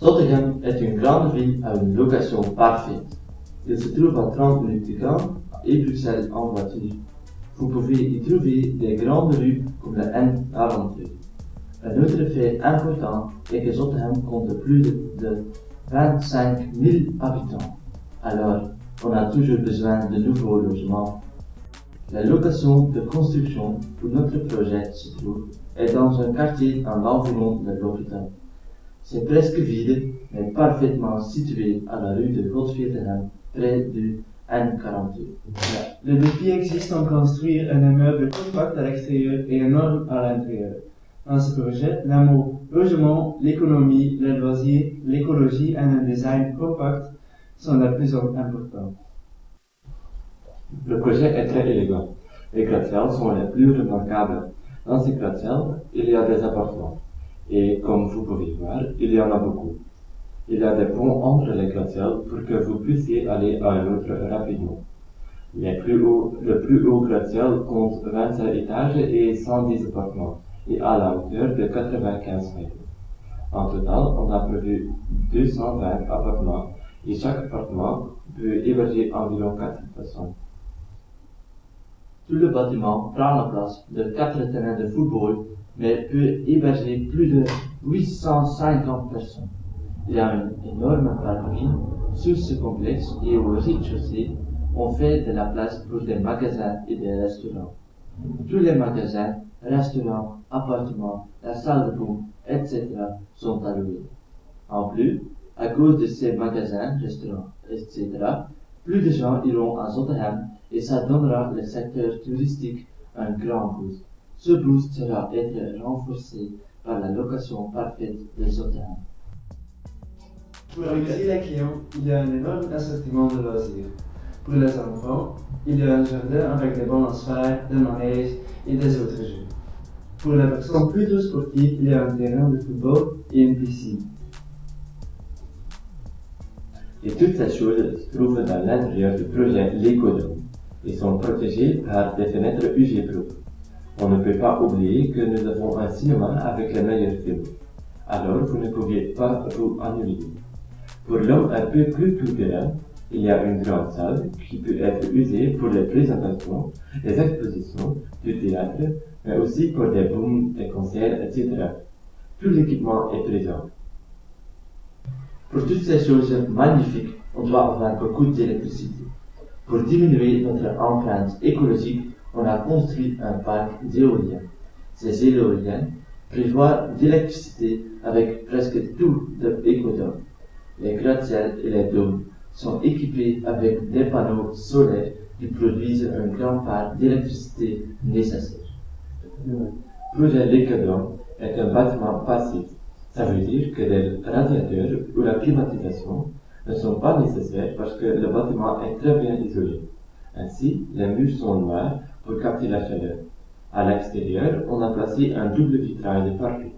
Zottegem est une grande ville à une location parfaite. Il se trouve à 30 minutes de Gand et Bruxelles en voiture. Vous pouvez y trouver des grandes rues comme la N42. Un autre fait important est que Zottegem compte plus de 25 000 habitants. Alors, on a toujours besoin de nouveaux logements. La location de construction où notre projet se trouve est dans un quartier dans l'environ de l'hôpital. C'est presque vide, mais parfaitement situé à la rue de Godveerteghem, près du N42. Le défi existe en construire un immeuble compact à l'extérieur et énorme à l'intérieur. Dans ce projet, les mots logement, l'économie, les loisirs, l'écologie et un design compact sont les plus importants. Le projet est très élégant. Les gratte-ciels sont les plus remarquables. Dans ces gratte-ciels, il y a des appartements. Et comme vous pouvez voir, il y en a beaucoup. Il y a des ponts entre les gratte-ciels pour que vous puissiez aller à un autre rapidement. Le plus haut gratte-ciel compte 25 étages et 110 appartements, et à la hauteur de 95 mètres. En total, on a prévu 220 appartements, et chaque appartement peut héberger environ 4 personnes. Tout le bâtiment prend la place de 4 terrains de football, mais peut héberger plus de 850 personnes. Il y a un énorme parking sur ce complexe et au rez-de-chaussée, on fait de la place pour des magasins et des restaurants. Tous les magasins, restaurants, appartements, la salle de boum, etc. sont alloués. En plus, à cause de ces magasins, restaurants, etc., plus de gens iront à Zottegem et ça donnera le secteur touristique un grand boost. Ce boost sera être renforcé par la location parfaite de Zottegem. Pour amuser les clients, il y a un énorme assortiment de loisirs. Pour les enfants, il y a un jardin avec des balançoires, des manèges et des autres jeux. Pour les personnes plutôt sportives, il y a un terrain de football et une piscine. Et toutes ces choses se trouvent dans l'intérieur du projet L'Écodome et sont protégées par des fenêtres UV Pro. On ne peut pas oublier que nous avons un cinéma avec les meilleurs films. Alors vous ne pouvez pas vous ennuyer. Pour l'homme un peu plus culturel, il y a une grande salle qui peut être usée pour les présentations, les expositions, du théâtre, mais aussi pour des booms, des concerts, etc. Tout l'équipement est présent. Pour toutes ces choses magnifiques, on doit avoir beaucoup d'électricité. Pour diminuer notre empreinte écologique, on a construit un parc d'éoliennes. Ces éoliennes prévoient d'électricité avec presque tout de l'écodome. Les gratte-ciels et les dômes sont équipés avec des panneaux solaires qui produisent une grande part d'électricité nécessaire. Le projet L'Écodome est un bâtiment passif. Ça veut dire que les radiateurs ou la climatisation ne sont pas nécessaires parce que le bâtiment est très bien isolé. Ainsi, les murs sont noirs pour capter la chaleur. À l'extérieur, on a placé un double vitrail de parquet.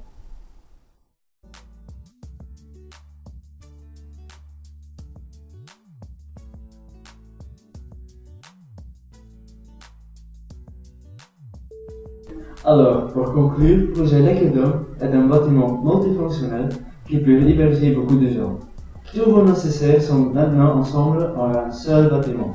Alors, pour conclure, le projet L'Écodome est un bâtiment multifonctionnel qui peut héberger beaucoup de gens. Tous vos nécessaires sont maintenant ensemble en un seul bâtiment.